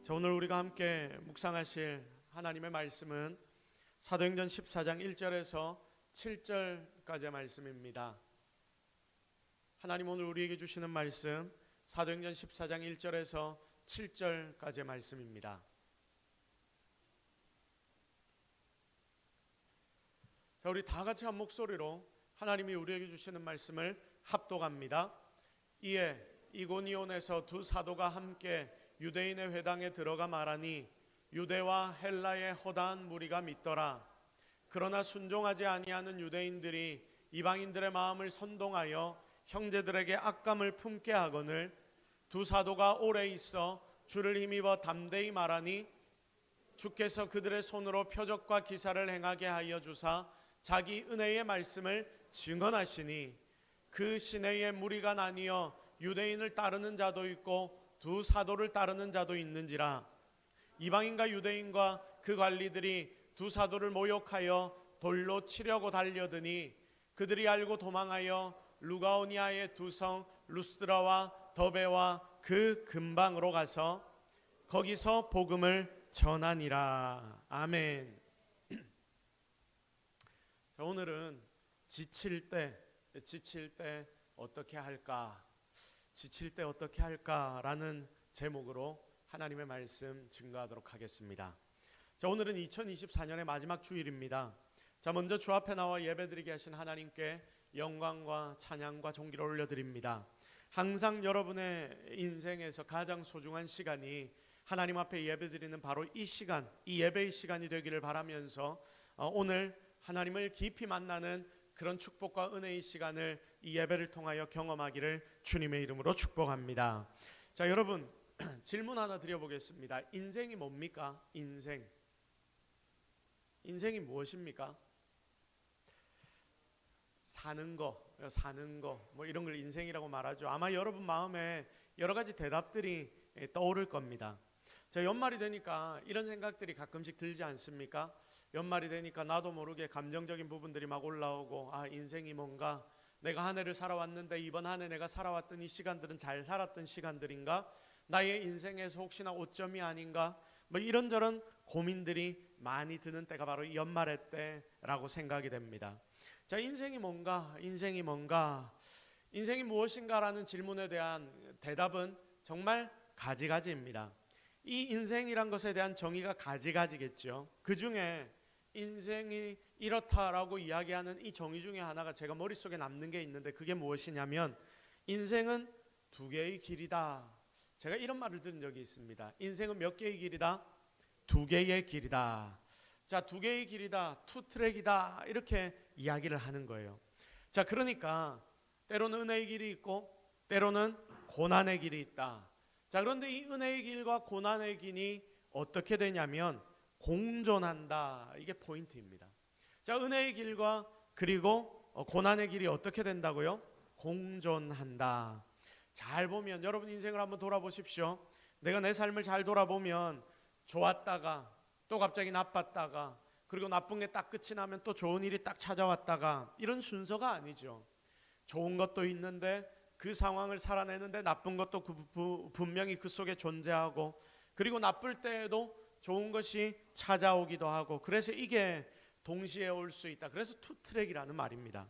자, 오늘 우리가 함께 묵상하실 하나님의 말씀은 사도행전 14장 1절에서 7절까지의 말씀입니다. 하나님 오늘 우리에게 주시는 말씀 사도행전 14장 1절에서 7절까지의 말씀입니다. 자, 우리 다 같이 한 목소리로 하나님이 우리에게 주시는 말씀을 합독합니다. 이에 이고니온에서 두 사도가 함께 유대인의 회당에 들어가 말하니 유대와 헬라의 허다한 무리가 믿더라. 그러나 순종하지 아니하는 유대인들이 이방인들의 마음을 선동하여 형제들에게 악감을 품게 하거늘 두 사도가 오래 있어 주를 힘입어 담대히 말하니 주께서 그들의 손으로 표적과 기사를 행하게 하여 주사 자기 은혜의 말씀을 증언하시니 그 시내에 무리가 나뉘어 유대인을 따르는 자도 있고 두 사도를 따르는 자도 있는지라. 이방인과 유대인과 그 관리들이 두 사도를 모욕하여 돌로 치려고 달려드니 그들이 알고 도망하여 루가오니아의 두 성 루스드라와 더베와 그 근방으로 가서 거기서 복음을 전하니라. 아멘. 자, 오늘은 지칠 때 어떻게 할까? 지칠 때 어떻게 할까라는 제목으로 하나님의 말씀 증거하도록 하겠습니다. 자, 오늘은 2024년의 마지막 주일입니다. 자, 먼저 주 앞에 나와 예배드리게 하신 하나님께 영광과 찬양과 존귀를 올려드립니다. 항상 여러분의 인생에서 가장 소중한 시간이 하나님 앞에 예배드리는 바로 이 시간, 이 예배의 시간이 되기를 바라면서 오늘 하나님을 깊이 만나는 그런 축복과 은혜의 시간을 이 예배를 통하여 경험하기를 주님의 이름으로 축복합니다. 자, 여러분 질문 하나 드려보겠습니다. 인생이 뭡니까? 인생이 무엇입니까? 사는 거 뭐 이런 걸 인생이라고 말하죠. 아마 여러분 마음에 여러 가지 대답들이 떠오를 겁니다. 자, 연말이 되니까 이런 생각들이 가끔씩 들지 않습니까? 연말이 되니까 나도 모르게 감정적인 부분들이 막 올라오고, 인생이 뭔가, 내가 한 해를 살아왔는데 이번 한 해 내가 살아왔던 이 시간들은 잘 살았던 시간들인가? 나의 인생에서 혹시나 오점이 아닌가? 뭐 이런저런 고민들이 많이 드는 때가 바로 연말의 때라고 생각이 됩니다. 자, 인생이 무엇인가라는 질문에 대한 대답은 정말 가지가지입니다. 이 인생이란 것에 대한 정의가 가지가지겠죠. 그 중에 인생이 이렇다라고 이야기하는 이 정의 중에 하나가 제가 머릿속에 남는 게 있는데, 그게 무엇이냐면 인생은 두 개의 길이다. 제가 이런 말을 들은 적이 있습니다. 인생은 몇 개의 길이다? 두 개의 길이다. 자, 두 개의 길이다, 투트랙이다, 이렇게 이야기를 하는 거예요. 자, 그러니까 때로는 은혜의 길이 있고 때로는 고난의 길이 있다. 자, 그런데 이 은혜의 길과 고난의 길이 어떻게 되냐면 공존한다. 이게 포인트입니다. 자, 은혜의 길과 그리고 고난의 길이 어떻게 된다고요? 공존한다. 잘 보면 여러분 인생을 한번 돌아보십시오. 내가 내 삶을 잘 돌아보면 좋았다가 또 갑자기 나빴다가, 그리고 나쁜 게 딱 끝이 나면 또 좋은 일이 딱 찾아왔다가, 이런 순서가 아니죠. 좋은 것도 있는데 그 상황을 살아내는데 나쁜 것도 분명히 그 속에 존재하고, 그리고 나쁠 때에도 좋은 것이 찾아오기도 하고, 그래서 이게 동시에 올 수 있다. 그래서 투트랙이라는 말입니다.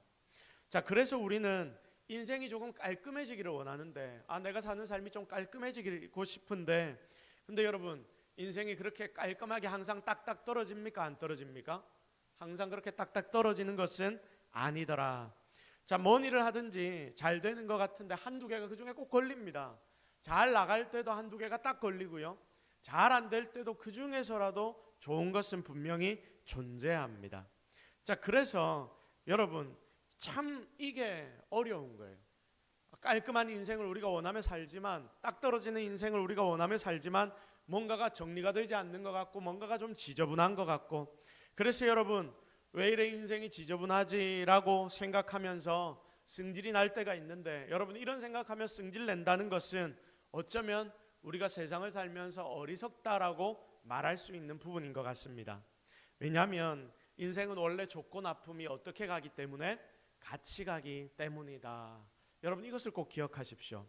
자, 그래서 우리는 인생이 조금 깔끔해지기를 원하는데, 내가 사는 삶이 좀 깔끔해지고 싶은데, 근데 여러분 인생이 그렇게 깔끔하게 항상 딱딱 떨어집니까? 안 떨어집니까? 항상 그렇게 딱딱 떨어지는 것은 아니더라. 자, 뭔 일을 하든지 잘 되는 것 같은데 한두 개가 그 중에 꼭 걸립니다. 잘 나갈 때도 한두 개가 딱 걸리고요, 잘 안 될 때도 그 중에서라도 좋은 것은 분명히 존재합니다. 자, 그래서 여러분 참 이게 어려운 거예요. 깔끔한 인생을 우리가 원하며 살지만, 딱 떨어지는 인생을 우리가 원하며 살지만 뭔가가 정리가 되지 않는 것 같고, 뭔가가 좀 지저분한 것 같고, 그래서 여러분 왜 이래 인생이 지저분하지라고 생각하면서 승질이 날 때가 있는데, 여러분 이런 생각하며 승질 낸다는 것은 어쩌면 우리가 세상을 살면서 어리석다라고 말할 수 있는 부분인 것 같습니다. 왜냐하면 인생은 원래 좋고 나쁨이 어떻게 가기 때문에? 같이 가기 때문이다. 여러분 이것을 꼭 기억하십시오.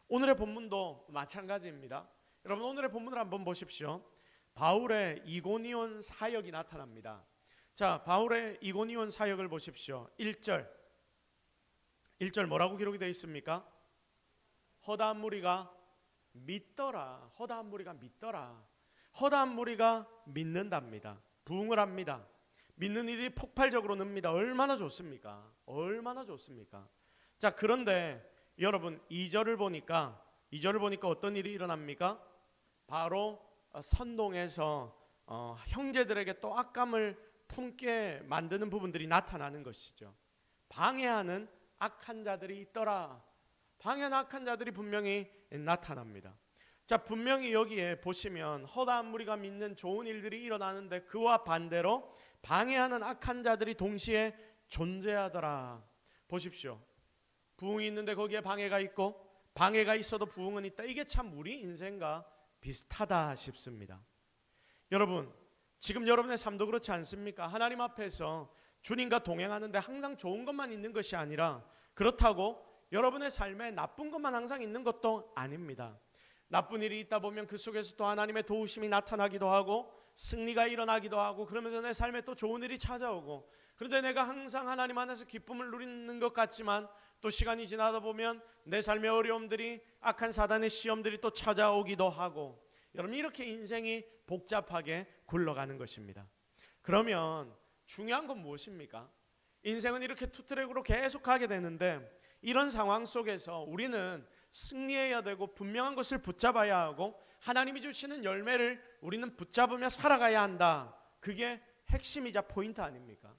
오늘의 본문도 마찬가지입니다. 여러분 오늘의 본문을 한번 보십시오. 바울의 이고니온 사역이 나타납니다. 자, 바울의 이고니온 사역을 보십시오. 1절 뭐라고 기록이 되어 있습니까? 허다한 무리가 믿더라. 허다한 무리가 믿더라. 허다한 무리가 믿는답니다. 부흥을 합니다. 믿는 이들이 폭발적으로 늡니다. 얼마나 좋습니까? 얼마나 좋습니까? 자, 그런데 여러분 2절을 보니까 어떤 일이 일어납니까? 바로 선동에서 형제들에게 또 악감을 품게 만드는 부분들이 나타나는 것이죠. 방해하는 악한 자들이 있더라. 방해하는 악한 자들이 분명히 나타납니다. 자, 분명히 여기에 보시면 허다한 무리가 믿는 좋은 일들이 일어나는데 그와 반대로 방해하는 악한 자들이 동시에 존재하더라. 보십시오. 부흥이 있는데 거기에 방해가 있고 방해가 있어도 부흥은 있다. 이게 참 우리 인생과 비슷하다 싶습니다. 여러분, 지금 여러분의 삶도 그렇지 않습니까? 하나님 앞에서 주님과 동행하는데 항상 좋은 것만 있는 것이 아니라 그렇다고 여러분의 삶에 나쁜 것만 항상 있는 것도 아닙니다. 나쁜 일이 있다 보면 그 속에서 또 하나님의 도우심이 나타나기도 하고 승리가 일어나기도 하고 그러면서 내 삶에 또 좋은 일이 찾아오고, 그런데 내가 항상 하나님 안에서 기쁨을 누리는 것 같지만 또 시간이 지나다 보면 내 삶의 어려움들이, 악한 사단의 시험들이 또 찾아오기도 하고, 여러분 이렇게 인생이 복잡하게 굴러가는 것입니다. 그러면 중요한 건 무엇입니까? 인생은 이렇게 투트랙으로 계속 가게 되는데 이런 상황 속에서 우리는 승리해야 되고 분명한 것을 붙잡아야 하고 하나님이 주시는 열매를 우리는 붙잡으며 살아가야 한다. 그게 핵심이자 포인트 아닙니까?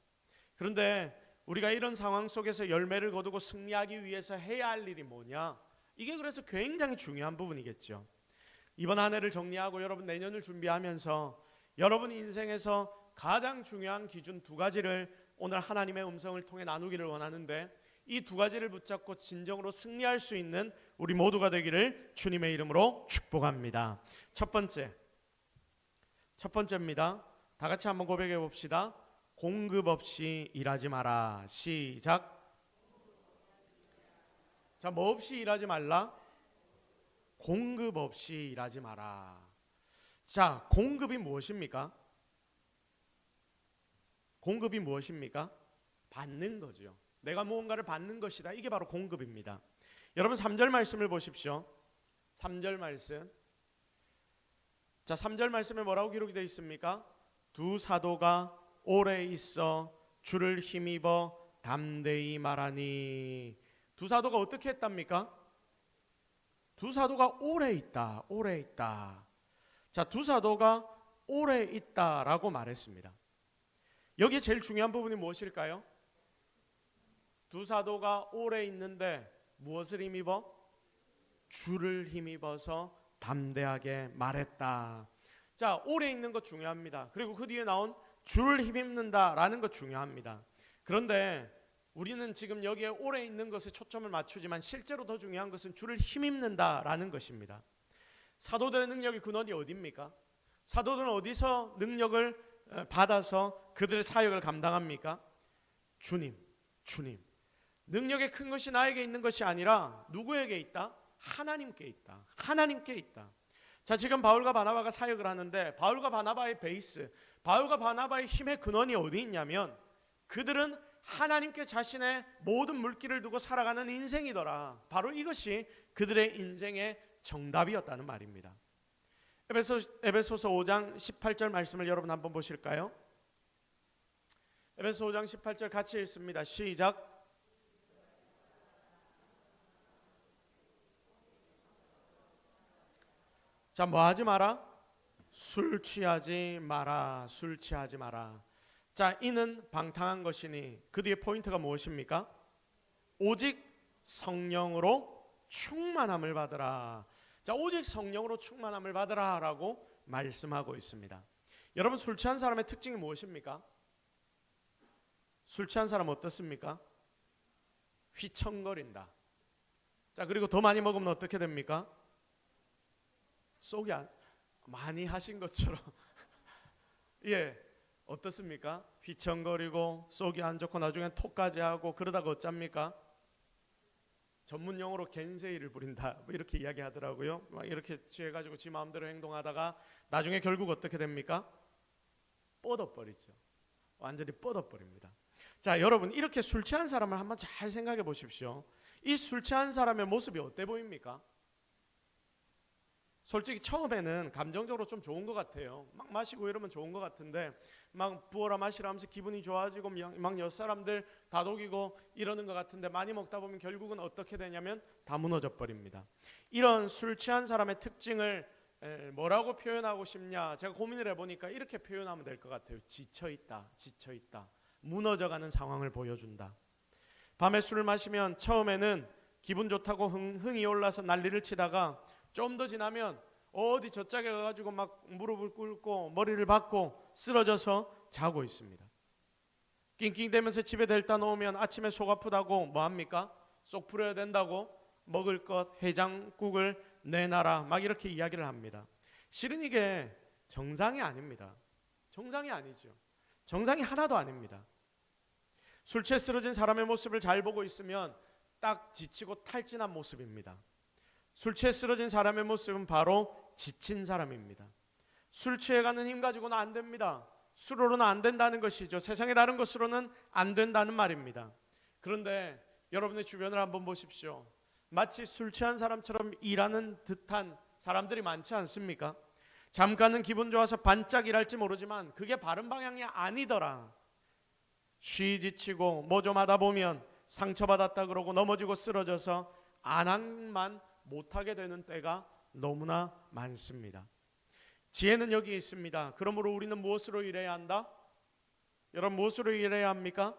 그런데 우리가 이런 상황 속에서 열매를 거두고 승리하기 위해서 해야 할 일이 뭐냐? 이게 그래서 굉장히 중요한 부분이겠죠. 이번 한 해를 정리하고 여러분 내년을 준비하면서 여러분 인생에서 가장 중요한 기준 두 가지를 오늘 하나님의 음성을 통해 나누기를 원하는데, 이 두 가지를 붙잡고 진정으로 승리할 수 있는 우리 모두가 되기를 주님의 이름으로 축복합니다. 첫 번째입니다. 다 같이 한번 고백해 봅시다. 공급 없이 일하지 마라. 시작. 자, 뭐 없이 일하지 말라? 공급 없이 일하지 마라. 자, 공급이 무엇입니까? 공급이 무엇입니까? 받는 거죠. 내가 무언가를 받는 것이다. 이게 바로 공급입니다. 여러분 3절 말씀을 보십시오. 3절 말씀. 자, 3절 말씀에 뭐라고 기록이 되어 있습니까? 두 사도가 오래 있어 주를 힘입어 담대히 말하니. 두 사도가 어떻게 했답니까? 두 사도가 오래 있다. 오래 있다. 자, 두 사도가 오래 있다라고 말했습니다. 여기에 제일 중요한 부분이 무엇일까요? 두 사도가 오래 있는데 무엇을 힘입어? 주를 힘입어서 담대하게 말했다. 자, 오래 있는 것 중요합니다. 그리고 그 뒤에 나온 주를 힘입는다라는 것 중요합니다. 그런데 우리는 지금 여기에 오래 있는 것에 초점을 맞추지만 실제로 더 중요한 것은 주를 힘입는다라는 것입니다. 사도들의 능력의 근원이 어디입니까? 사도들은 어디서 능력을 받아서 그들의 사역을 감당합니까? 주님. 능력의 큰 것이 나에게 있는 것이 아니라 누구에게 있다? 하나님께 있다. 하나님께 있다. 자, 지금 바울과 바나바가 사역을 하는데 바울과 바나바의 베이스, 바울과 바나바의 힘의 근원이 어디 있냐면 그들은 하나님께 자신의 모든 물기를 두고 살아가는 인생이더라. 바로 이것이 그들의 인생의 정답이었다는 말입니다. 에베소서 5장 18절 말씀을 여러분 한번 보실까요? 에베소 5장 18절 같이 읽습니다. 시작. 자, 뭐 하지 마라? 술 취하지 마라. 술 취하지 마라. 자, 이는 방탕한 것이니 그 뒤에 포인트가 무엇입니까? 오직 성령으로 충만함을 받으라. 자, 오직 성령으로 충만함을 받으라 라고 말씀하고 있습니다. 여러분, 술 취한 사람의 특징이 무엇입니까? 술 취한 사람 어떻습니까? 휘청거린다. 자, 그리고 더 많이 먹으면 어떻게 됩니까? 속이 많이 하신 것처럼 예, 어떻습니까? 휘청거리고 속이 안 좋고 나중엔 톡까지 하고 그러다가 어쩝니까? 전문 용어로 겐세이를 부린다 뭐 이렇게 이야기하더라고요. 막 이렇게 취해가지고 지 마음대로 행동하다가 나중에 결국 어떻게 됩니까? 뻗어버리죠. 완전히 뻗어버립니다. 자, 여러분 이렇게 술 취한 사람을 한번 잘 생각해 보십시오. 이 술 취한 사람의 모습이 어때 보입니까? 솔직히 처음에는 감정적으로 좀 좋은 것 같아요. 막 마시고 이러면 좋은 것 같은데 막 부어라 마시라 하면서 기분이 좋아지고 막 옆 사람들 다독이고 이러는 것 같은데 많이 먹다 보면 결국은 어떻게 되냐면 다 무너져 버립니다. 이런 술 취한 사람의 특징을 뭐라고 표현하고 싶냐, 제가 고민을 해보니까 이렇게 표현하면 될 것 같아요. 지쳐있다, 지쳐있다, 무너져가는 상황을 보여준다. 밤에 술을 마시면 처음에는 기분 좋다고 흥이 올라서 난리를 치다가 좀 더 지나면 어디 저짝에 가가지고 막 무릎을 꿇고 머리를 박고 쓰러져서 자고 있습니다. 낑낑대면서 집에 데려다 놓으면 아침에 속 아프다고 뭐합니까? 쏙 풀어야 된다고 먹을 것 해장국을 내놔라 막 이렇게 이야기를 합니다. 실은 이게 정상이 아닙니다. 정상이 아니죠. 정상이 하나도 아닙니다. 술 취해 쓰러진 사람의 모습을 잘 보고 있으면 딱 지치고 탈진한 모습입니다. 술 취해 쓰러진 사람의 모습은 바로 지친 사람입니다. 술 취해가는 힘 가지고는 안 됩니다. 술로는 안 된다는 것이죠. 세상의 다른 것으로는 안 된다는 말입니다. 그런데 여러분의 주변을 한번 보십시오. 마치 술 취한 사람처럼 일하는 듯한 사람들이 많지 않습니까? 잠깐은 기분 좋아서 반짝 일할지 모르지만 그게 바른 방향이 아니더라. 쉬 지치고 뭐 좀 하다 보면 상처받았다 그러고 넘어지고 쓰러져서 안함만 못하게 되는 때가 너무나 많습니다. 지혜는 여기 있습니다. 그러므로 우리는 무엇으로 일해야 한다? 여러분 무엇으로 일해야 합니까?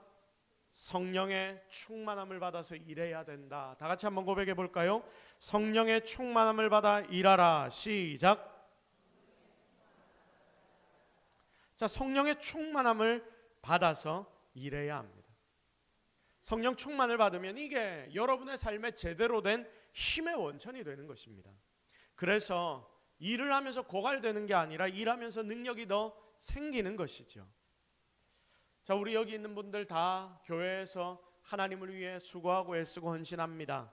성령의 충만함을 받아서 일해야 된다. 다 같이 한번 고백해 볼까요? 성령의 충만함을 받아 일하라. 시작. 자, 성령의 충만함을 받아서 일해야 합니다. 성령 충만을 받으면 이게 여러분의 삶에 제대로 된 힘의 원천이 되는 것입니다. 그래서 일을 하면서 고갈되는 게 아니라 일하면서 능력이 더 생기는 것이죠. 자, 우리 여기 있는 분들 다 교회에서 하나님을 위해 수고하고 애쓰고 헌신합니다.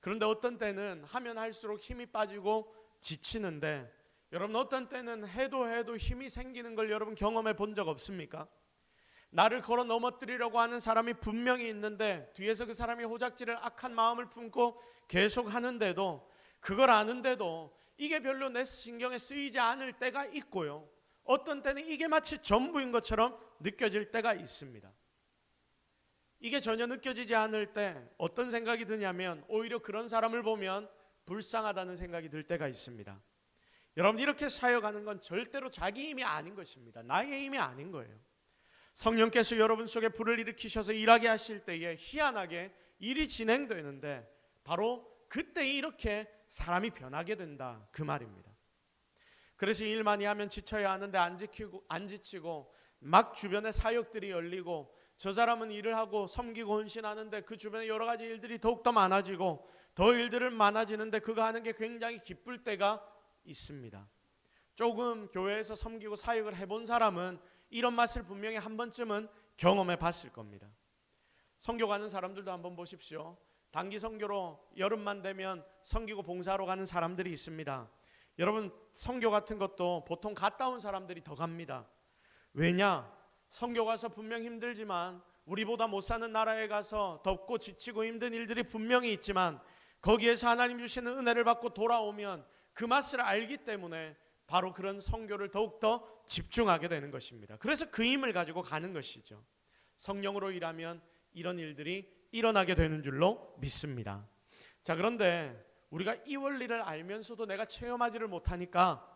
그런데 어떤 때는 하면 할수록 힘이 빠지고 지치는데 여러분 어떤 때는 해도 힘이 생기는 걸 여러분 경험해 본 적 없습니까? 나를 걸어 넘어뜨리려고 하는 사람이 분명히 있는데 뒤에서 그 사람이 호작질을 악한 마음을 품고 계속 하는데도 그걸 아는데도 이게 별로 내 신경에 쓰이지 않을 때가 있고요. 어떤 때는 이게 마치 전부인 것처럼 느껴질 때가 있습니다. 이게 전혀 느껴지지 않을 때 어떤 생각이 드냐면 오히려 그런 사람을 보면 불쌍하다는 생각이 들 때가 있습니다. 여러분 이렇게 사역하는 건 절대로 자기 힘이 아닌 것입니다. 나의 힘이 아닌 거예요. 성령께서 여러분 속에 불을 일으키셔서 일하게 하실 때에 희한하게 일이 진행되는데 바로 그때 이렇게 사람이 변하게 된다 그 말입니다. 그래서 일 많이 하면 지쳐야 하는데 안 지치고 막 주변에 사역들이 열리고 저 사람은 일을 하고 섬기고 헌신하는데 그 주변에 여러 가지 일들이 더욱더 많아지고 더 일들은 많아지는데 그거 하는 게 굉장히 기쁠 때가 있습니다. 조금 교회에서 섬기고 사역을 해본 사람은 이런 맛을 분명히 한 번쯤은 경험해 봤을 겁니다. 선교 가는 사람들도 한번 보십시오. 단기 선교로 여름만 되면 섬기고 봉사하러 가는 사람들이 있습니다. 여러분 선교 같은 것도 보통 갔다 온 사람들이 더 갑니다. 왜냐? 선교 가서 분명 힘들지만 우리보다 못 사는 나라에 가서 덥고 지치고 힘든 일들이 분명히 있지만 거기에서 하나님 주시는 은혜를 받고 돌아오면 그 맛을 알기 때문에 바로 그런 선교를 더욱더 집중하게 되는 것입니다. 그래서 그 힘을 가지고 가는 것이죠. 성령으로 일하면 이런 일들이 일어나게 되는 줄로 믿습니다. 자, 그런데 우리가 이 원리를 알면서도 내가 체험하지를 못하니까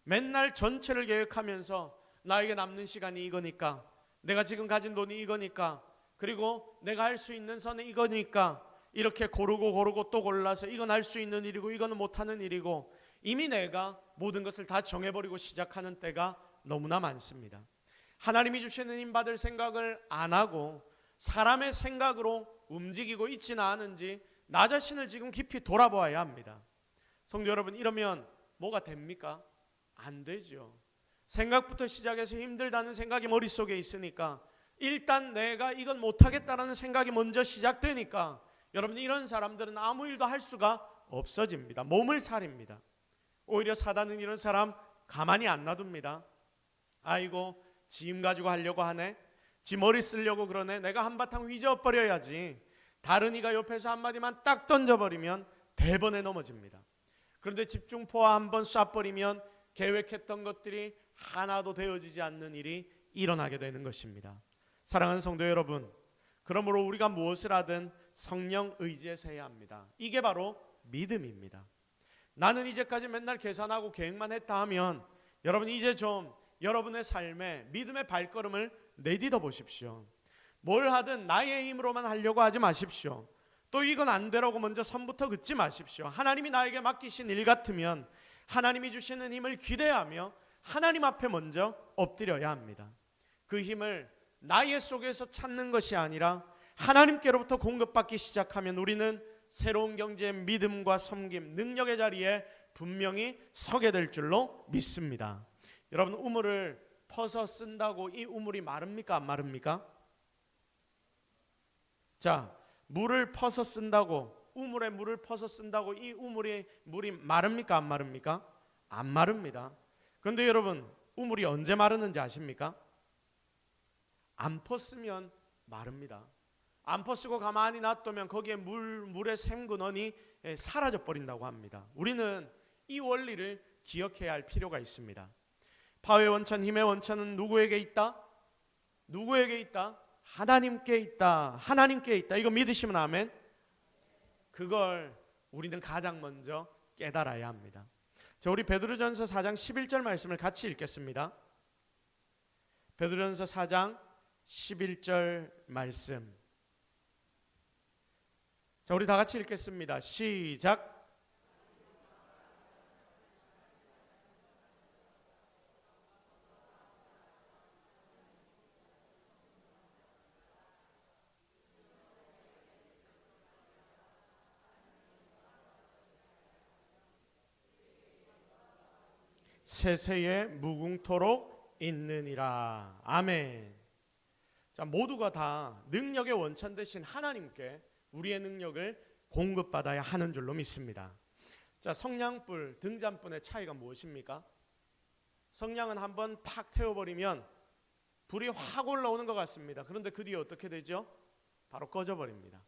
맨날 전체를 계획하면서 나에게 남는 시간이 이거니까, 내가 지금 가진 돈이 이거니까, 그리고 내가 할 수 있는 선이 이거니까 이렇게 고르고 또 골라서 이건 할 수 있는 일이고 이거는 못하는 일이고 이미 내가 모든 것을 다 정해버리고 시작하는 때가 너무나 많습니다. 하나님이 주시는 힘 받을 생각을 안 하고 사람의 생각으로 움직이고 있지는 않은지 나 자신을 지금 깊이 돌아보아야 합니다. 성도 여러분, 이러면 뭐가 됩니까? 안 되죠. 생각부터 시작해서 힘들다는 생각이 머릿속에 있으니까 일단 내가 이건 못하겠다라는 생각이 먼저 시작되니까 여러분, 이런 사람들은 아무 일도 할 수가 없어집니다. 몸을 사립니다. 오히려 사단은 이런 사람 가만히 안 놔둡니다. 아이고, 지 힘 가지고 하려고 하네, 지 머리 쓰려고 그러네, 내가 한바탕 휘저어버려야지. 다른 이가 옆에서 한마디만 딱 던져버리면 대번에 넘어집니다. 그런데 집중포화 한번 쏴버리면 계획했던 것들이 하나도 되어지지 않는 일이 일어나게 되는 것입니다. 사랑하는 성도 여러분, 그러므로 우리가 무엇을 하든 성령 의지해서 해야 합니다. 이게 바로 믿음입니다. 나는 이제까지 맨날 계산하고 계획만 했다 하면 여러분, 이제 좀 여러분의 삶에 믿음의 발걸음을 내딛어 보십시오. 뭘 하든 나의 힘으로만 하려고 하지 마십시오. 또 이건 안 되라고 먼저 선부터 긋지 마십시오. 하나님이 나에게 맡기신 일 같으면 하나님이 주시는 힘을 기대하며 하나님 앞에 먼저 엎드려야 합니다. 그 힘을 나의 속에서 찾는 것이 아니라 하나님께로부터 공급받기 시작하면 우리는 새로운 경제의 믿음과 섬김, 능력의 자리에 분명히 서게 될 줄로 믿습니다. 여러분, 우물을 퍼서 쓴다고 이 우물이 마릅니까, 안 마릅니까? 자, 물을 퍼서 쓴다고, 우물에 물을 퍼서 쓴다고 이 물이 마릅니까, 안 마릅니까? 안 마릅니다. 그런데 여러분, 우물이 언제 마르는지 아십니까? 안 퍼쓰면 마릅니다. 안 퍼쓰고 가만히 놔두면 거기에 물의 샘근원이 사라져 버린다고 합니다. 우리는 이 원리를 기억해야 할 필요가 있습니다. 파워의 원천, 힘의 원천은 누구에게 있다? 누구에게 있다? 하나님께 있다. 하나님께 있다. 이거 믿으시면 아멘. 그걸 우리는 가장 먼저 깨달아야 합니다. 자, 우리 베드로전서 4장 11절 말씀을 같이 읽겠습니다. 베드로전서 4장 11절 말씀. 자, 우리 다 같이 읽겠습니다. 시작. 세세에 무궁토록 있느니라. 아멘. 자, 모두가 다 능력의 원천 되신 하나님께 우리의 능력을 공급받아야 하는 줄로 믿습니다. 자, 성냥불, 등잔불의 차이가 무엇입니까? 성냥은 한번 팍 태워버리면 불이 확 올라오는 것 같습니다. 그런데 그 뒤에 어떻게 되죠? 바로 꺼져버립니다.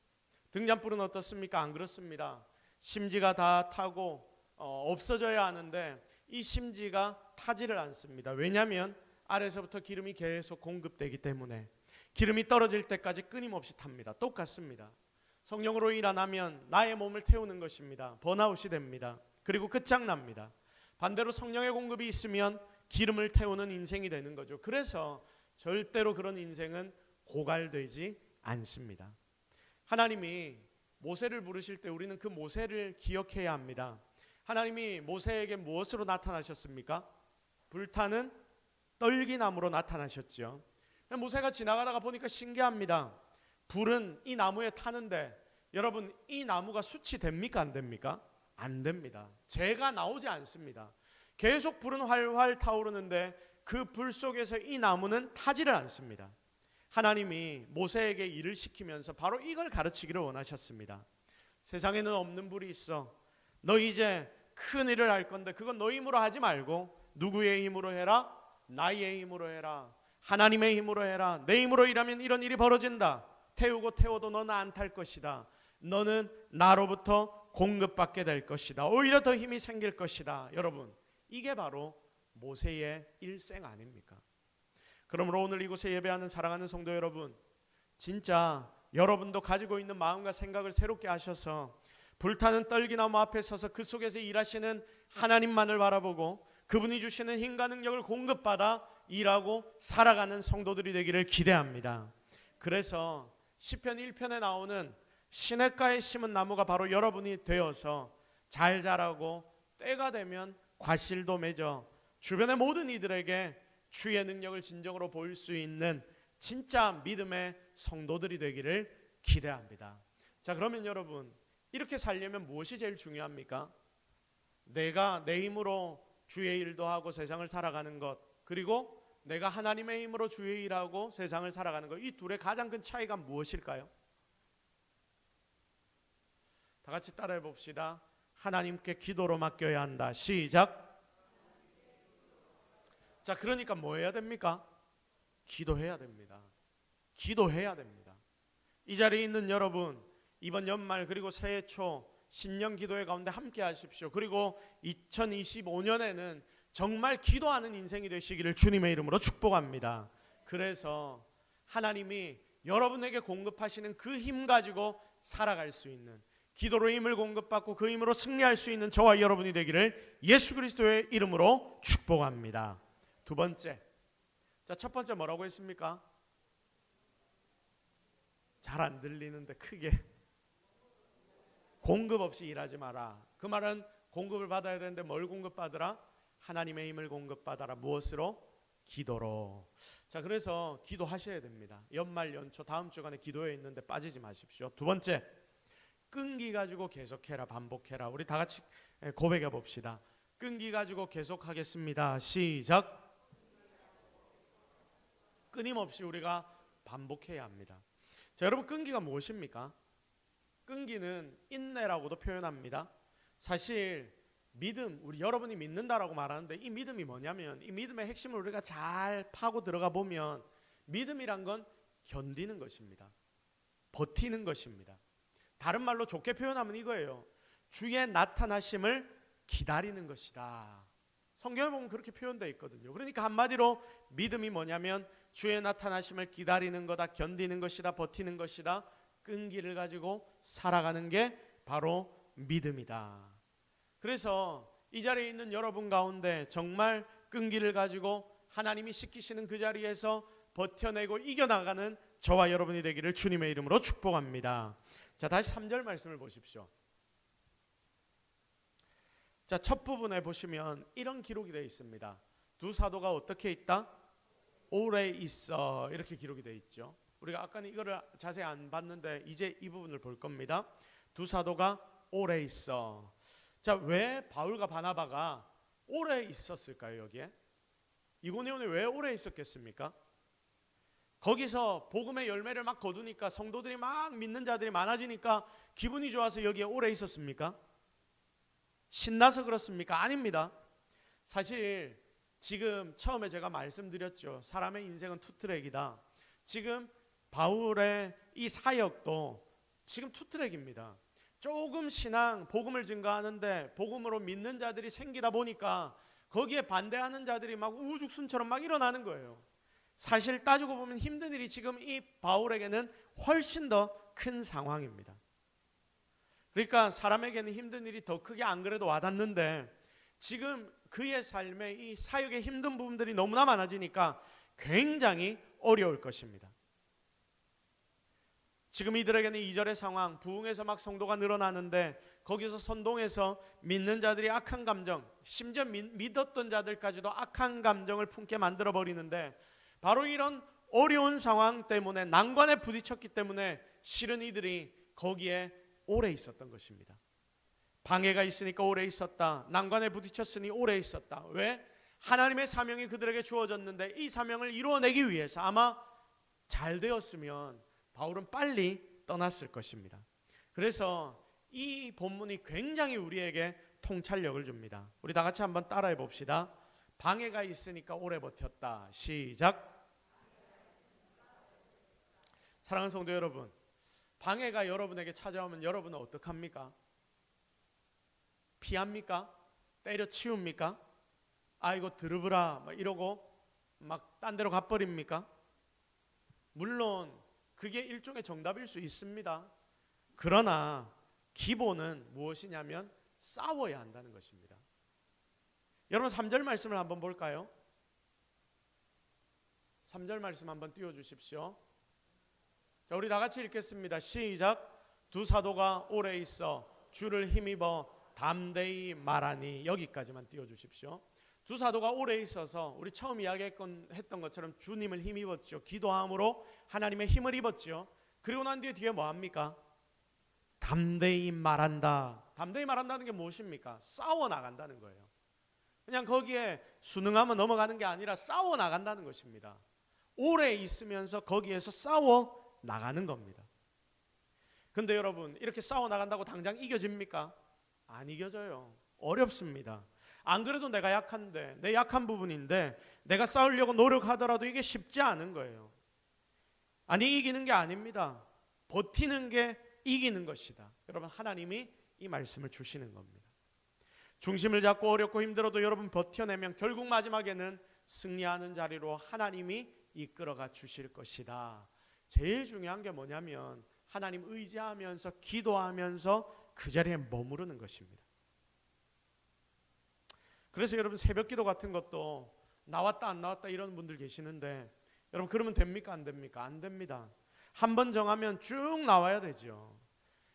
등잔불은 어떻습니까? 안 그렇습니다. 심지가 다 타고 없어져야 하는데 이 심지가 타지를 않습니다. 왜냐하면 아래서부터 기름이 계속 공급되기 때문에 기름이 떨어질 때까지 끊임없이 탑니다. 똑같습니다. 성령으로 일 안 하면 나의 몸을 태우는 것입니다. 번아웃이 됩니다. 그리고 끝장납니다. 반대로 성령의 공급이 있으면 기름을 태우는 인생이 되는 거죠. 그래서 절대로 그런 인생은 고갈되지 않습니다. 하나님이 모세를 부르실 때 우리는 그 모세를 기억해야 합니다. 하나님이 모세에게 무엇으로 나타나셨습니까? 불타는 떨기나무로 나타나셨죠. 모세가 지나가다가 보니까 신기합니다. 불은 이 나무에 타는데 여러분, 이 나무가 수치 됩니까, 안 됩니까? 안 됩니다. 재가 나오지 않습니다. 계속 불은 활활 타오르는데 그 불 속에서 이 나무는 타지를 않습니다. 하나님이 모세에게 일을 시키면서 바로 이걸 가르치기를 원하셨습니다. 세상에는 없는 불이 있어. 너 이제 큰 일을 할 건데 그건 너 힘으로 하지 말고 누구의 힘으로 해라? 나의 힘으로 해라. 하나님의 힘으로 해라. 내 힘으로 일하면 이런 일이 벌어진다. 태우고 태워도 너는 안 탈 것이다. 너는 나로부터 공급받게 될 것이다. 오히려 더 힘이 생길 것이다. 여러분, 이게 바로 모세의 일생 아닙니까? 그러므로 오늘 이곳에 예배하는 사랑하는 성도 여러분, 진짜 여러분도 가지고 있는 마음과 생각을 새롭게 하셔서 불타는 떨기나무 앞에 서서 그 속에서 일하시는 하나님만을 바라보고 그분이 주시는 힘과 능력을 공급받아 일하고 살아가는 성도들이 되기를 기대합니다. 그래서 시편 1편에 나오는 시냇가에 심은 나무가 바로 여러분이 되어서 잘 자라고 때가 되면 과실도 맺어 주변의 모든 이들에게 주의 능력을 진정으로 보일 수 있는 진짜 믿음의 성도들이 되기를 기대합니다. 자, 그러면 여러분, 이렇게 살려면 무엇이 제일 중요합니까? 내가 내 힘으로 주의 일도 하고 세상을 살아가는 것, 그리고 내가 하나님의 힘으로 주의 일하고 세상을 살아가는 것, 이 둘의 가장 큰 차이가 무엇일까요? 다 같이 따라해 봅시다. 하나님께 기도로 맡겨야 한다. 시작. 자, 그러니까 뭐 해야 됩니까? 기도해야 됩니다. 기도해야 됩니다. 이 자리에 있는 여러분, 이번 연말 그리고 새해 초 신년 기도회 가운데 함께 하십시오. 그리고 2025년에는 정말 기도하는 인생이 되시기를 주님의 이름으로 축복합니다. 그래서 하나님이 여러분에게 공급하시는 그 힘 가지고 살아갈 수 있는, 기도로 힘을 공급받고 그 힘으로 승리할 수 있는 저와 여러분이 되기를 예수 그리스도의 이름으로 축복합니다. 두 번째, 자, 첫 번째 뭐라고 했습니까? 잘 안 들리는데 크게. 공급 없이 일하지 마라. 그 말은 공급을 받아야 되는데 뭘 공급받으라? 하나님의 힘을 공급받아라. 무엇으로? 기도로. 자, 그래서 기도하셔야 됩니다. 연말 연초 다음 주간에 기도회 있는데 빠지지 마십시오. 두 번째, 끈기 가지고 계속해라. 반복해라. 우리 다 같이 고백해 봅시다. 끈기 가지고 계속하겠습니다. 시작. 끊임없이 우리가 반복해야 합니다. 자, 여러분, 끈기가 무엇입니까? 끈기는 인내라고도 표현합니다. 사실 믿음, 우리 여러분이 믿는다라고 말하는데 이 믿음이 뭐냐면, 이 믿음의 핵심을 우리가 잘 파고 들어가 보면 믿음이란 건 견디는 것입니다. 버티는 것입니다. 다른 말로 좋게 표현하면 이거예요. 주의 나타나심을 기다리는 것이다. 성경에 보면 그렇게 표현되어 있거든요. 그러니까 한마디로 믿음이 뭐냐면 주의 나타나심을 기다리는 거다, 견디는 것이다, 버티는 것이다. 끈기를 가지고 살아가는 게 바로 믿음이다. 그래서 이 자리에 있는 여러분 가운데 정말 끈기를 가지고 하나님이 시키시는 그 자리에서 버텨내고 이겨나가는 저와 여러분이 되기를 주님의 이름으로 축복합니다. 자, 다시 3절 말씀을 보십시오. 자, 첫 부분에 보시면 이런 기록이 되어 있습니다. 두 사도가 어떻게 있다? 오래 있어. 이렇게 기록이 되어 있죠. 우리가 아까는 이거를 자세히 안 봤는데 이제 이 부분을 볼 겁니다. 두 사도가 오래 있어. 자, 왜 바울과 바나바가 오래 있었을까요? 여기에 이고니온에 왜 오래 있었겠습니까? 거기서 복음의 열매를 막 거두니까, 성도들이 막 믿는 자들이 많아지니까 기분이 좋아서 여기에 오래 있었습니까? 신나서 그렇습니까? 아닙니다. 사실 지금 처음에 제가 말씀드렸죠. 사람의 인생은 투트랙이다. 지금 바울의 이 사역도 지금 투트랙입니다. 조금 신앙, 복음을 증거하는데 복음으로 믿는 자들이 생기다 보니까 거기에 반대하는 자들이 막 우후죽순처럼 막 일어나는 거예요. 사실 따지고 보면 힘든 일이 지금 이 바울에게는 훨씬 더 큰 상황입니다. 그러니까 사람에게는 힘든 일이 더 크게 안 그래도 와닿는데 지금 그의 삶의 이 사역의 힘든 부분들이 너무나 많아지니까 굉장히 어려울 것입니다. 지금 이들에게는 2절의 상황, 부흥에서 막 성도가 늘어나는데 거기서 선동해서 믿는 자들이 악한 감정, 심지어 믿었던 자들까지도 악한 감정을 품게 만들어 버리는데, 바로 이런 어려운 상황 때문에, 난관에 부딪혔기 때문에 실은 이들이 거기에 오래 있었던 것입니다. 방해가 있으니까 오래 있었다. 난관에 부딪혔으니 오래 있었다. 왜? 하나님의 사명이 그들에게 주어졌는데 이 사명을 이루어내기 위해서 아마 잘 되었으면 바울은 빨리 떠났을 것입니다. 그래서 이 본문이 굉장히 우리에게 통찰력을 줍니다. 우리 다 같이 한번 따라해 봅시다. 방해가 있으니까 오래 버텼다. 시작. 사랑하는 성도 여러분, 방해가 여러분에게 찾아오면 여러분은 어떡합니까? 피합니까? 때려치웁니까? 아이고 드르브라 막 이러고 막 딴 데로 가버립니까? 물론 그게 일종의 정답일 수 있습니다. 그러나 기본은 무엇이냐면 싸워야 한다는 것입니다. 여러분 3절 말씀을 한번 볼까요? 3절 말씀 한번 띄워주십시오. 자, 우리 다 같이 읽겠습니다. 시작. 두 사도가 오래 있어 주를 힘입어 담대히 말하니. 여기까지만 띄워주십시오. 두 사도가 오래 있어서 우리 처음 이야기했던 것처럼 주님을 힘입었죠. 기도함으로 하나님의 힘을 입었죠. 그리고 난 뒤에 뭐합니까? 담대히 말한다. 담대히 말한다는 게 무엇입니까? 싸워 나간다는 거예요. 그냥 거기에 순응하면 넘어가는 게 아니라 싸워 나간다는 것입니다. 오래 있으면서 거기에서 싸워 나가는 겁니다. 근데 여러분, 이렇게 싸워 나간다고 당장 이겨집니까? 안 이겨져요. 어렵습니다. 안 그래도 내가 약한데, 내 약한 부분인데 내가 싸우려고 노력하더라도 이게 쉽지 않은 거예요. 아니, 이기는 게 아닙니다. 버티는 게 이기는 것이다. 여러분, 하나님이 이 말씀을 주시는 겁니다. 중심을 잡고 어렵고 힘들어도 여러분 버텨내면 결국 마지막에는 승리하는 자리로 하나님이 이끌어가 주실 것이다. 제일 중요한 게 뭐냐면 하나님 의지하면서 기도하면서 그 자리에 머무르는 것입니다. 그래서 여러분, 새벽기도 같은 것도 나왔다 안 나왔다 이런 분들 계시는데, 여러분 그러면 됩니까 안 됩니까? 안 됩니다. 한 번 정하면 쭉 나와야 되죠.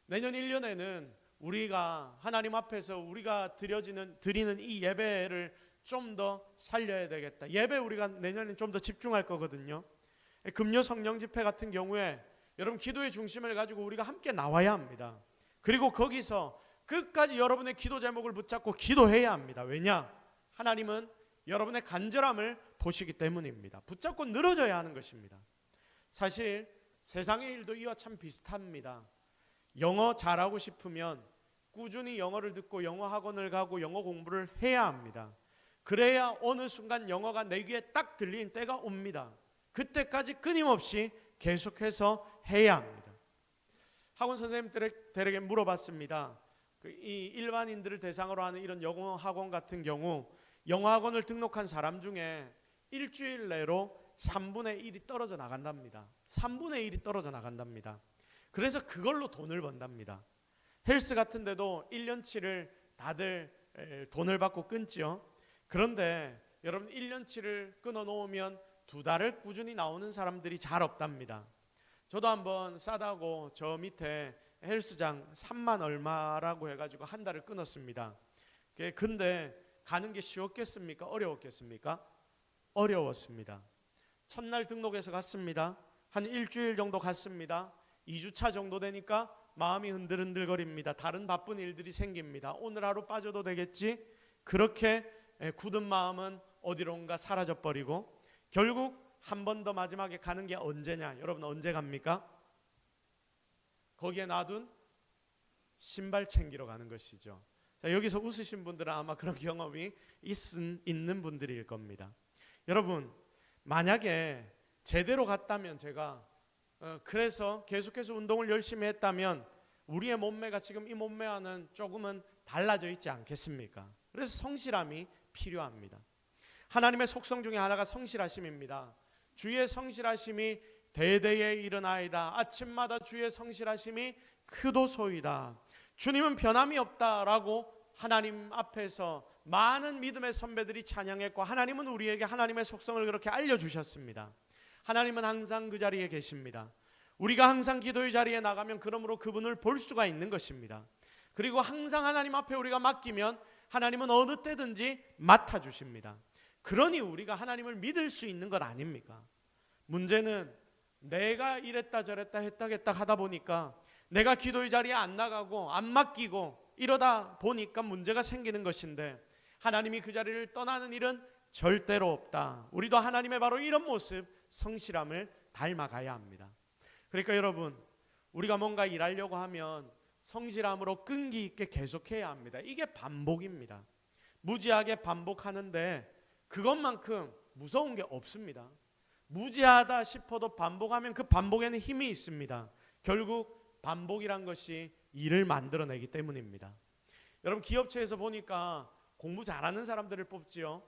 내년 1년에는 우리가 하나님 앞에서 우리가 드리는 이 예배를 좀 더 살려야 되겠다. 예배 우리가 내년에 좀 더 집중할 거거든요. 금요 성령 집회 같은 경우에 여러분 기도의 중심을 가지고 우리가 함께 나와야 합니다. 그리고 거기서 끝까지 여러분의 기도 제목을 붙잡고 기도해야 합니다. 왜냐? 하나님은 여러분의 간절함을 보시기 때문입니다. 붙잡고 늘어져야 하는 것입니다. 사실 세상의 일도 이와 참 비슷합니다. 영어 잘하고 싶으면 꾸준히 영어를 듣고 영어 학원을 가고 영어 공부를 해야 합니다. 그래야 어느 순간 영어가 내 귀에 딱 들리는 때가 옵니다. 그때까지 끊임없이 계속해서 해야 합니다. 학원 선생님들에게 물어봤습니다. 이 일반인들을 대상으로 하는 이런 영어 학원 같은 경우, 영어 학원을 등록한 사람 중에 일주일 내로 3분의 1이 떨어져 나간답니다. 3분의 1이 떨어져 나간답니다. 그래서 그걸로 돈을 번답니다. 헬스 같은 데도 1년치를 다들 돈을 받고 끊죠. 그런데 여러분, 1년치를 끊어놓으면 2달을 꾸준히 나오는 사람들이 잘 없답니다. 저도 한번 싸다고 저 밑에 헬스장 3만 얼마라고 해가지고 한 달을 끊었습니다. 근데 가는 게 쉬웠겠습니까? 어려웠겠습니까? 어려웠습니다. 첫날 등록해서 갔습니다. 한 일주일 정도 갔습니다. 2주차 정도 되니까 마음이 흔들흔들거립니다. 다른 바쁜 일들이 생깁니다. 오늘 하루 빠져도 되겠지? 그렇게 굳은 마음은 어디론가 사라져버리고 결국 한 번 더 마지막에 가는 게 언제냐? 여러분 언제 갑니까? 거기에 놔둔 신발 챙기러 가는 것이죠. 자, 여기서 웃으신 분들은 아마 그런 경험이 있는 분들일 겁니다. 여러분, 만약에 제대로 갔다면 제가 그래서 계속해서 운동을 열심히 했다면 우리의 몸매가 지금 이 몸매와는 조금은 달라져 있지 않겠습니까? 그래서 성실함이 필요합니다. 하나님의 속성 중에 하나가 성실하심입니다. 주의 성실하심이 대대에 일어나이다. 아침마다 주의 성실하심이 크도소이다. 주님은 변함이 없다라고 하나님 앞에서 많은 믿음의 선배들이 찬양했고, 하나님은 우리에게 하나님의 속성을 그렇게 알려주셨습니다. 하나님은 항상 그 자리에 계십니다. 우리가 항상 기도의 자리에 나가면 그러므로 그분을 볼 수가 있는 것입니다. 그리고 항상 하나님 앞에 우리가 맡기면 하나님은 어느 때든지 맡아주십니다. 그러니 우리가 하나님을 믿을 수 있는 것 아닙니까? 문제는 내가 이랬다 저랬다 했다 하다 보니까 내가 기도의 자리에 안 나가고 안 맡기고 이러다 보니까 문제가 생기는 것인데, 하나님이 그 자리를 떠나는 일은 절대로 없다. 우리도 하나님의 바로 이런 모습, 성실함을 닮아가야 합니다. 그러니까 여러분, 우리가 뭔가 일하려고 하면 성실함으로 끈기 있게 계속해야 합니다. 이게 반복입니다. 무지하게 반복하는데 그것만큼 무서운 게 없습니다. 무지하다 싶어도 반복하면 그 반복에는 힘이 있습니다. 결국 반복이란 것이 일을 만들어내기 때문입니다. 여러분, 기업체에서 보니까 공부 잘하는 사람들을 뽑지요.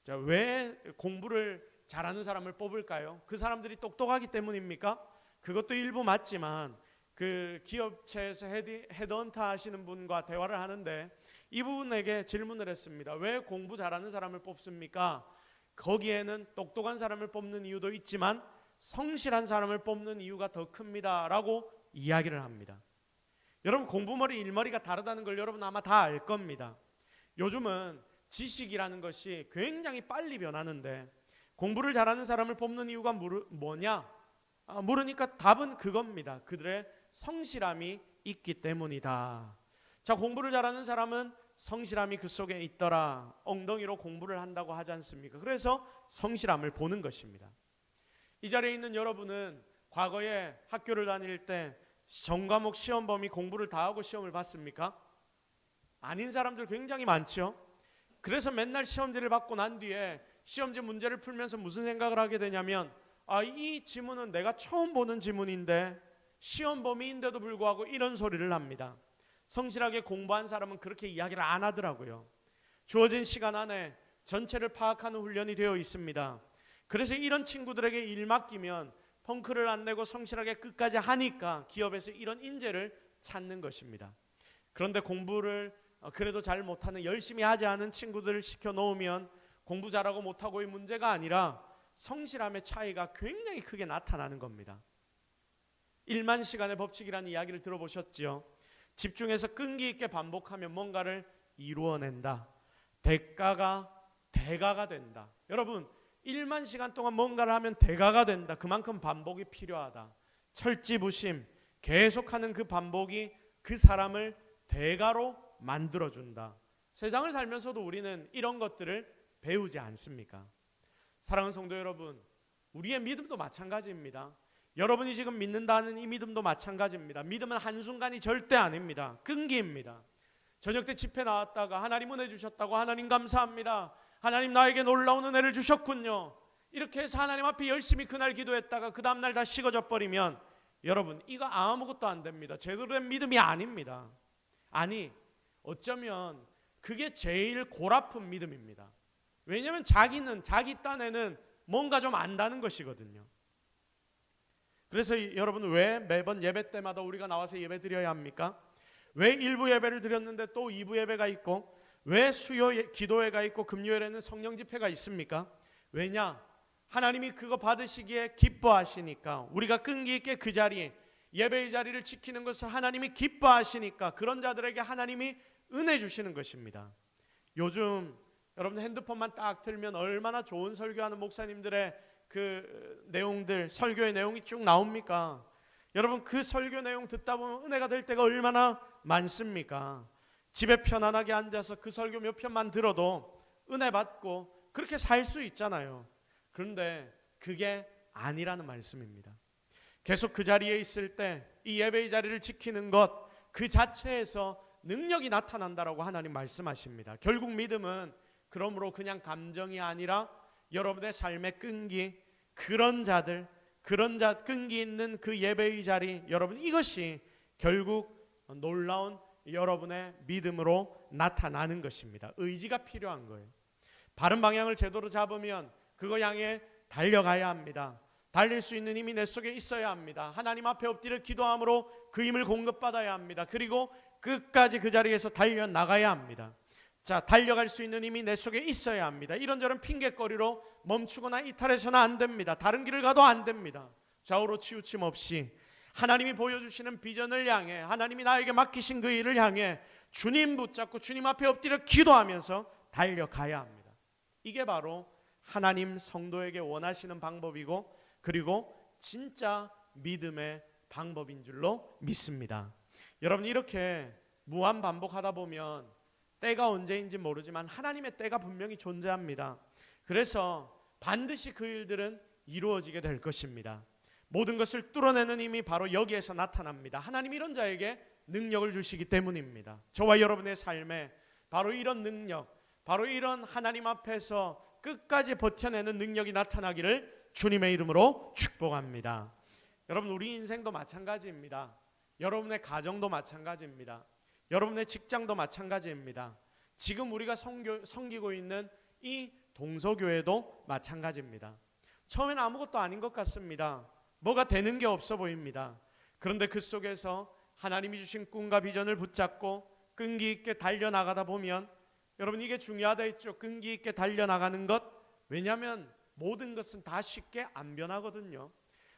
자, 왜 공부를 잘하는 사람을 뽑을까요? 그 사람들이 똑똑하기 때문입니까? 그것도 일부 맞지만 그 기업체에서 헤드헌터 하시는 분과 대화를 하는데 이분에게 질문을 했습니다. 왜 공부 잘하는 사람을 뽑습니까? 거기에는 똑똑한 사람을 뽑는 이유도 있지만 성실한 사람을 뽑는 이유가 더 큽니다 라고 이야기를 합니다. 여러분, 공부머리 일머리가 다르다는 걸 여러분 아마 다 알 겁니다. 요즘은 지식이라는 것이 굉장히 빨리 변하는데 공부를 잘하는 사람을 뽑는 이유가 뭐냐? 물으니까 답은 그겁니다. 그들의 성실함이 있기 때문이다. 자, 공부를 잘하는 사람은 성실함이 그 속에 있더라. 엉덩이로 공부를 한다고 하지 않습니까? 그래서 성실함을 보는 것입니다. 이 자리에 있는 여러분은 과거에 학교를 다닐 때 전과목 시험 범위 공부를 다 하고 시험을 봤습니까? 아닌 사람들 굉장히 많죠. 그래서 맨날 시험지를 받고 난 뒤에 시험지 문제를 풀면서 무슨 생각을 하게 되냐면, 이 지문은 내가 처음 보는 지문인데 시험 범위인데도 불구하고 이런 소리를 합니다. 성실하게 공부한 사람은 그렇게 이야기를 안 하더라고요. 주어진 시간 안에 전체를 파악하는 훈련이 되어 있습니다. 그래서 이런 친구들에게 일 맡기면 펑크를 안 내고 성실하게 끝까지 하니까 기업에서 이런 인재를 찾는 것입니다. 그런데 공부를 그래도 잘 못하는, 열심히 하지 않은 친구들을 시켜놓으면 공부 잘하고 못하고의 문제가 아니라 성실함의 차이가 굉장히 크게 나타나는 겁니다. 1만 시간의 법칙이라는 이야기를 들어보셨죠? 집중해서 끈기 있게 반복하면 뭔가를 이루어낸다. 대가가 된다. 여러분, 1만 시간 동안 뭔가를 하면 대가가 된다. 그만큼 반복이 필요하다. 철지부심, 계속하는 그 반복이 그 사람을 대가로 만들어준다. 세상을 살면서도 우리는 이런 것들을 배우지 않습니까? 사랑하는 성도 여러분, 우리의 믿음도 마찬가지입니다. 여러분이 지금 믿는다는 이 믿음도 마찬가지입니다. 믿음은 한순간이 절대 아닙니다. 끈기입니다. 저녁 때 집회 나왔다가 하나님 은혜 주셨다고, 하나님 감사합니다, 하나님 나에게 놀라운 은혜를 주셨군요, 이렇게 해서 하나님 앞에 열심히 그날 기도했다가 그 다음날 다 식어져 버리면 여러분, 이거 아무것도 안 됩니다. 제대로 된 믿음이 아닙니다. 아니, 어쩌면 그게 제일 골아픈 믿음입니다. 왜냐하면 자기는, 자기 딴에는 뭔가 좀 안다는 것이거든요. 그래서 여러분, 왜 매번 예배 때마다 우리가 나와서 예배 드려야 합니까? 왜 1부 예배를 드렸는데 또 2부 예배가 있고, 왜 수요 기도회가 있고 금요일에는 성령 집회가 있습니까? 왜냐? 하나님이 그거 받으시기에 기뻐하시니까, 우리가 끈기 있게 그 자리에 예배의 자리를 지키는 것을 하나님이 기뻐하시니까 그런 자들에게 하나님이 은혜 주시는 것입니다. 요즘 여러분 핸드폰만 딱 틀면 얼마나 좋은 설교하는 목사님들의 그 내용들, 설교의 내용이 쭉 나옵니까? 여러분, 그 설교 내용 듣다 보면 은혜가 될 때가 얼마나 많습니까? 집에 편안하게 앉아서 그 설교 몇 편만 들어도 은혜 받고 그렇게 살 수 있잖아요. 그런데 그게 아니라는 말씀입니다. 계속 그 자리에 있을 때 이 예배의 자리를 지키는 것 그 자체에서 능력이 나타난다라고 하나님 말씀하십니다. 결국 믿음은 그러므로 그냥 감정이 아니라 여러분의 삶의 끈기, 그런 자들, 끈기 있는 그 예배의 자리, 여러분, 이것이 결국 놀라운 여러분의 믿음으로 나타나는 것입니다. 의지가 필요한 거예요. 바른 방향을 제대로 잡으면 그거 향해 달려가야 합니다. 달릴 수 있는 힘이 내 속에 있어야 합니다. 하나님 앞에 엎드려 기도함으로 그 힘을 공급받아야 합니다. 그리고 끝까지 그 자리에서 달려나가야 합니다. 자, 달려갈 수 있는 힘이 내 속에 있어야 합니다. 이런저런 핑계거리로 멈추거나 이탈해서는 안 됩니다. 다른 길을 가도 안 됩니다. 좌우로 치우침 없이 하나님이 보여주시는 비전을 향해, 하나님이 나에게 맡기신 그 일을 향해 주님 붙잡고 주님 앞에 엎드려 기도하면서 달려가야 합니다. 이게 바로 하나님 성도에게 원하시는 방법이고, 그리고 진짜 믿음의 방법인 줄로 믿습니다. 여러분, 이렇게 무한 반복하다 보면 때가 언제인지 모르지만 하나님의 때가 분명히 존재합니다. 그래서 반드시 그 일들은 이루어지게 될 것입니다. 모든 것을 뚫어내는 힘이 바로 여기에서 나타납니다. 하나님 이런 자에게 능력을 주시기 때문입니다. 저와 여러분의 삶에 바로 이런 능력, 바로 이런 하나님 앞에서 끝까지 버텨내는 능력이 나타나기를 주님의 이름으로 축복합니다. 여러분, 우리 인생도 마찬가지입니다. 여러분의 가정도 마찬가지입니다. 여러분의 직장도 마찬가지입니다. 지금 우리가 섬기고 있는 이 동서교회도 마찬가지입니다. 처음에는 아무것도 아닌 것 같습니다. 뭐가 되는 게 없어 보입니다. 그런데 그 속에서 하나님이 주신 꿈과 비전을 붙잡고 끈기 있게 달려나가다 보면, 여러분, 이게 중요하다 했죠. 끈기 있게 달려나가는 것. 왜냐하면 모든 것은 다 쉽게 안 변하거든요.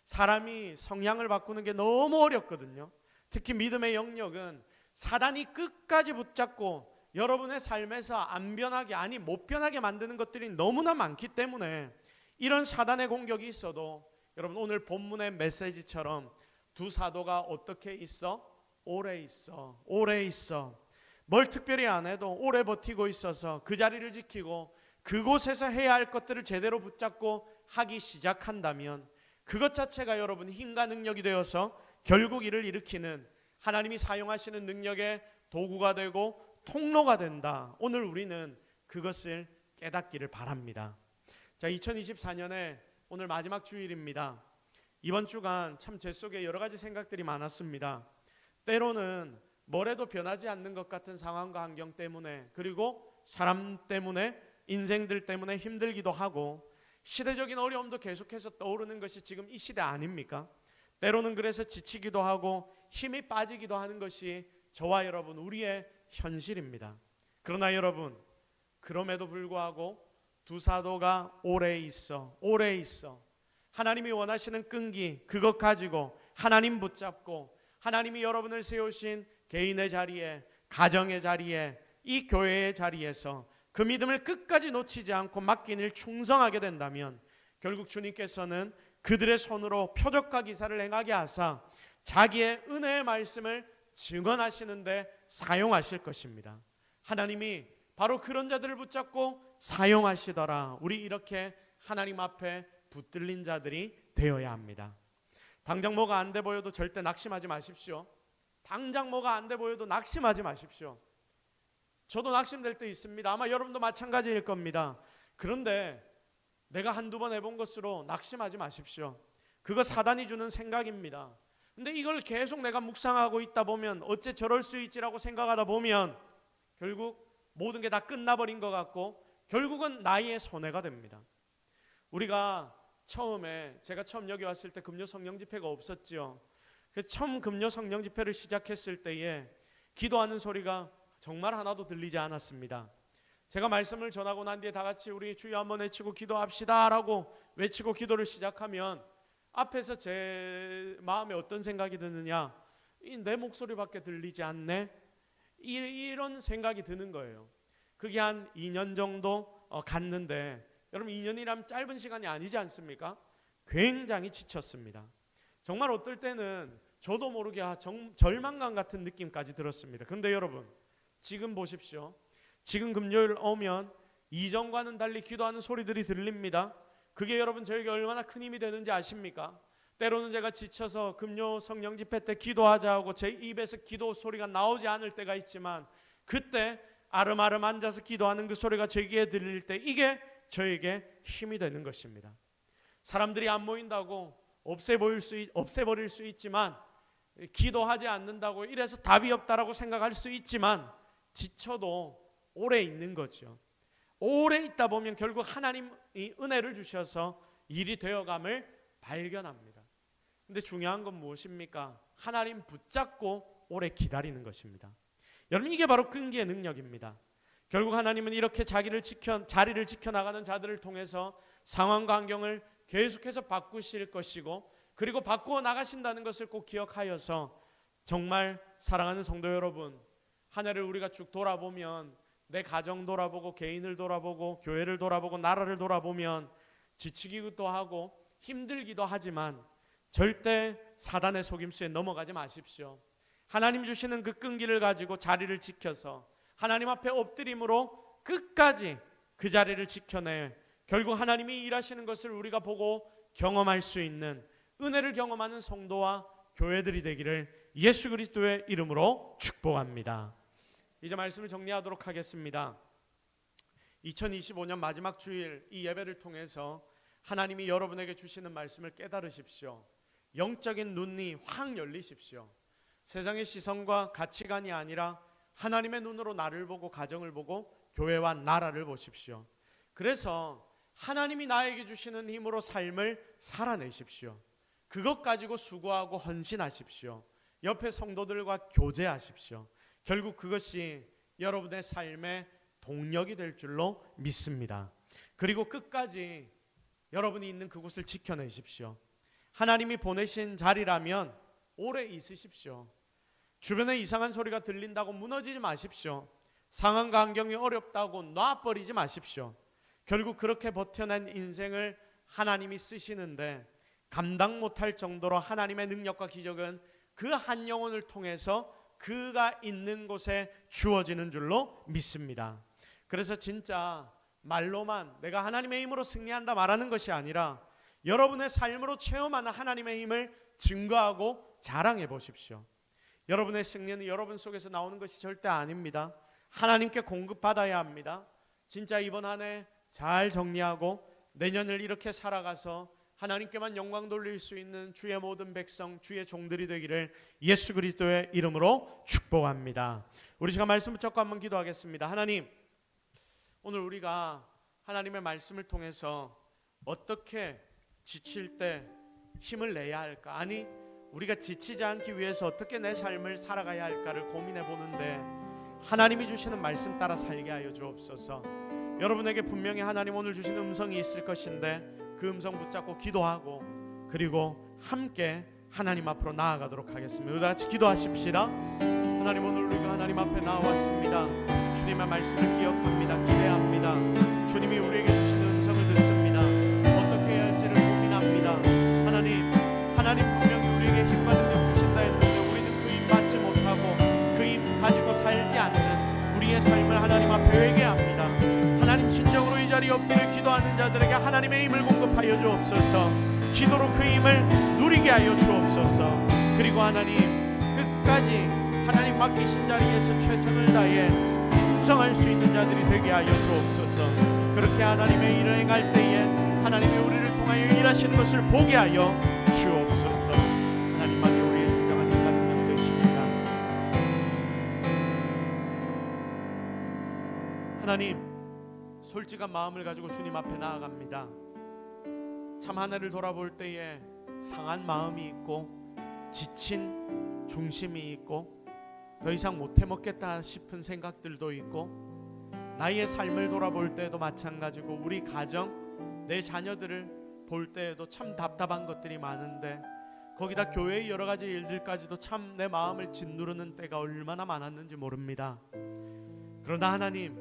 사람이 성향을 바꾸는 게 너무 어렵거든요. 특히 믿음의 영역은 사단이 끝까지 붙잡고 여러분의 삶에서 안 변하게, 아니 못 변하게 만드는 것들이 너무나 많기 때문에 이런 사단의 공격이 있어도, 여러분, 오늘 본문의 메시지처럼 두 사도가 어떻게 있어? 오래 있어. 오래 있어. 뭘 특별히 안 해도 오래 버티고 있어서 그 자리를 지키고 그곳에서 해야 할 것들을 제대로 붙잡고 하기 시작한다면 그것 자체가 여러분 힘과 능력이 되어서 결국 이를 일으키는 하나님이 사용하시는 능력의 도구가 되고 통로가 된다. 오늘 우리는 그것을 깨닫기를 바랍니다. 자, 2024년에 오늘 마지막 주일입니다. 이번 주간 참 제 속에 여러 가지 생각들이 많았습니다. 때로는 뭐래도 변하지 않는 것 같은 상황과 환경 때문에, 그리고 사람 때문에, 인생들 때문에 힘들기도 하고, 시대적인 어려움도 계속해서 떠오르는 것이 지금 이 시대 아닙니까? 때로는 그래서 지치기도 하고 힘이 빠지기도 하는 것이 저와 여러분, 우리의 현실입니다. 그러나 여러분, 그럼에도 불구하고 두 사도가 오래 있어 하나님이 원하시는 끈기, 그것 가지고 하나님 붙잡고, 하나님이 여러분을 세우신 개인의 자리에, 가정의 자리에, 이 교회의 자리에서 그 믿음을 끝까지 놓치지 않고 맡긴 일 충성하게 된다면 결국 주님께서는 그들의 손으로 표적과 기사를 행하게 하사 자기의 은혜의 말씀을 증언하시는데 사용하실 것입니다. 하나님이 바로 그런 자들을 붙잡고 사용하시더라. 우리 이렇게 하나님 앞에 붙들린 자들이 되어야 합니다. 당장 뭐가 안 돼 보여도 절대 낙심하지 마십시오. 당장 뭐가 안 돼 보여도 낙심하지 마십시오. 저도 낙심될 때 있습니다. 아마 여러분도 마찬가지일 겁니다. 그런데 내가 한두 번 해본 것으로 낙심하지 마십시오. 그거 사단이 주는 생각입니다. 근데 이걸 계속 내가 묵상하고 있다 보면 어째 저럴 수 있지라고 생각하다 보면 결국 모든 게 다 끝나버린 것 같고 결국은 나의 손해가 됩니다. 우리가 제가 처음 여기 왔을 때 금요 성령 집회가 없었죠. 처음 금요 성령 집회를 시작했을 때에 기도하는 소리가 정말 하나도 들리지 않았습니다. 제가 말씀을 전하고 난 뒤에 다 같이 우리 주여 한번 외치고 기도합시다 라고 외치고 기도를 시작하면 앞에서 제 마음에 어떤 생각이 드느냐, 내 목소리밖에 들리지 않네, 이런 생각이 드는 거예요. 그게 한 2년 정도 갔는데, 여러분 2년이라면 짧은 시간이 아니지 않습니까? 굉장히 지쳤습니다. 정말 어떨 때는 저도 모르게 절망감 같은 느낌까지 들었습니다. 그런데 여러분 지금 보십시오. 지금 금요일 오면 이전과는 달리 기도하는 소리들이 들립니다. 그게 여러분 저에게 얼마나 큰 힘이 되는지 아십니까? 때로는 제가 지쳐서 금요 성령 집회 때 기도하자 하고 제 입에서 기도 소리가 나오지 않을 때가 있지만, 그때 아름아름 앉아서 기도하는 그 소리가 제 귀에 들릴 때 이게 저에게 힘이 되는 것입니다. 사람들이 안 모인다고 없애버릴 수 있지만, 기도하지 않는다고 이래서 답이 없다라고 생각할 수 있지만, 지쳐도 오래 있는 거죠. 오래 있다 보면 결국 하나님이 은혜를 주셔서 일이 되어감을 발견합니다. 근데 중요한 건 무엇입니까? 하나님 붙잡고 오래 기다리는 것입니다. 여러분 이게 바로 끈기의 능력입니다. 결국 하나님은 이렇게 자리를 지켜나가는 자들을 통해서 상황과 환경을 계속해서 바꾸실 것이고, 그리고 바꾸어 나가신다는 것을 꼭 기억하여서 정말 사랑하는 성도 여러분, 한 해를 우리가 쭉 돌아보면 내 가정 돌아보고 개인을 돌아보고 교회를 돌아보고 나라를 돌아보면 지치기도 하고 힘들기도 하지만 절대 사단의 속임수에 넘어가지 마십시오. 하나님 주시는 그 끈기를 가지고 자리를 지켜서 하나님 앞에 엎드림으로 끝까지 그 자리를 지켜내 결국 하나님이 일하시는 것을 우리가 보고 경험할 수 있는 은혜를 경험하는 성도와 교회들이 되기를 예수 그리스도의 이름으로 축복합니다. 이제 말씀을 정리하도록 하겠습니다. 2025년 마지막 주일 이 예배를 통해서 하나님이 여러분에게 주시는 말씀을 깨달으십시오. 영적인 눈이 확 열리십시오. 세상의 시선과 가치관이 아니라 하나님의 눈으로 나를 보고 가정을 보고 교회와 나라를 보십시오. 그래서 하나님이 나에게 주시는 힘으로 삶을 살아내십시오. 그것 가지고 수고하고 헌신하십시오. 옆에 성도들과 교제하십시오. 결국 그것이 여러분의 삶의 동력이 될 줄로 믿습니다. 그리고 끝까지 여러분이 있는 그곳을 지켜내십시오. 하나님이 보내신 자리라면 오래 있으십시오. 주변에 이상한 소리가 들린다고 무너지지 마십시오. 상황과 환경이 어렵다고 놔버리지 마십시오. 결국 그렇게 버텨낸 인생을 하나님이 쓰시는데 감당 못할 정도로 하나님의 능력과 기적은 그 한 영혼을 통해서 그가 있는 곳에 주어지는 줄로 믿습니다. 그래서 진짜 말로만 내가 하나님의 힘으로 승리한다 말하는 것이 아니라 여러분의 삶으로 체험하는 하나님의 힘을 증거하고 자랑해 보십시오. 여러분의 승리는 여러분 속에서 나오는 것이 절대 아닙니다. 하나님께 공급받아야 합니다. 진짜 이번 한 해 잘 정리하고 내년을 이렇게 살아가서 하나님께만 영광 돌릴 수 있는 주의 모든 백성, 주의 종들이 되기를 예수 그리스도의 이름으로 축복합니다. 우리 시간 말씀 붙잡고 한번 기도하겠습니다. 하나님, 오늘 우리가 하나님의 말씀을 통해서 어떻게 지칠 때 힘을 내야 할까? 아니, 우리가 지치지 않기 위해서 어떻게 내 삶을 살아가야 할까를 고민해 보는데 하나님이 주시는 말씀 따라 살게 하여 주옵소서. 여러분에게 분명히 하나님 오늘 주신 음성이 있을 것인데 그 음성 붙잡고 기도하고 그리고 함께 하나님 앞으로 나아가도록 하겠습니다. 우리 같이 기도하십시다. 하나님, 오늘 우리가 하나님 앞에 나왔습니다. 주님의 말씀을 기억합니다. 기대합니다. 주님이 우리에게 주신 음성을 듣습니다. 어떻게 해야 할지를 고민합니다. 하나님 분명히 우리에게 힘과 능력 주신다 했는데 우리는 그 힘 받지 못하고 그 힘 가지고 살지 않는 우리의 삶을 하나님 앞에 회개합니다. 하나님, 진정으로 이 자리에 엎드려 기도하는 자들에게 하나님의 힘을 공급하여 주옵소서. 기도로 그 힘을 누리게 하여 주옵소서. 그리고 하나님, 끝까지 하나님 맡기신 자리에서 최선을 다해 충성할 수 있는 자들이 되게 하여 주옵소서. 그렇게 하나님의 일을 행할 때에 하나님이 우리를 통하여 일하시는 것을 보게 하여 주옵소서. 하나님만이 우리의 진정한 힘과 능력 되십니다. 하나님, 솔직한 마음을 가지고 주님 앞에 나아갑니다. 참 하나를 돌아볼 때에 상한 마음이 있고 지친 중심이 있고 더 이상 못해 먹겠다 싶은 생각들도 있고 나의 삶을 돌아볼 때에도 마찬가지고 우리 가정, 내 자녀들을 볼 때에도 참 답답한 것들이 많은데 거기다 교회의 여러 가지 일들까지도 참 내 마음을 짓누르는 때가 얼마나 많았는지 모릅니다. 그러나 하나님,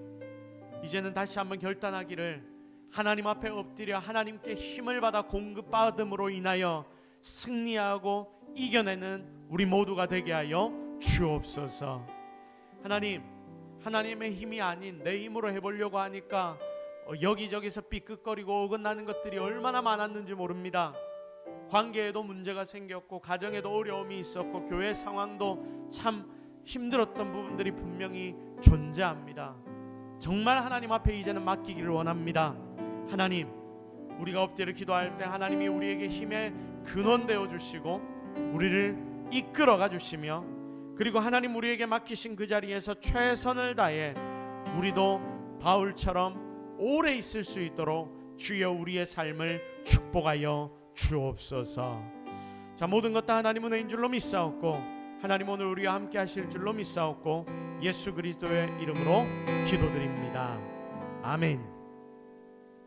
이제는 다시 한번 결단하기를 하나님 앞에 엎드려 하나님께 힘을 받아 공급받음으로 인하여 승리하고 이겨내는 우리 모두가 되게 하여 주옵소서. 하나님, 하나님의 힘이 아닌 내 힘으로 해보려고 하니까 여기저기서 삐끗거리고 어긋나는 것들이 얼마나 많았는지 모릅니다. 관계에도 문제가 생겼고 가정에도 어려움이 있었고 교회 상황도 참 힘들었던 부분들이 분명히 존재합니다. 정말 하나님 앞에 이제는 맡기기를 원합니다. 하나님, 우리가 엎드려 기도할 때 하나님이 우리에게 힘의 근원 되어 주시고 우리를 이끌어가 주시며 그리고 하나님 우리에게 맡기신 그 자리에서 최선을 다해 우리도 바울처럼 오래 있을 수 있도록 주여 우리의 삶을 축복하여 주옵소서. 자, 모든 것 다 하나님 은혜인 줄로 믿사옵고 하나님 오늘 우리와 함께 하실 줄로 믿사옵고 예수 그리스도의 이름으로 기도드립니다. 아멘.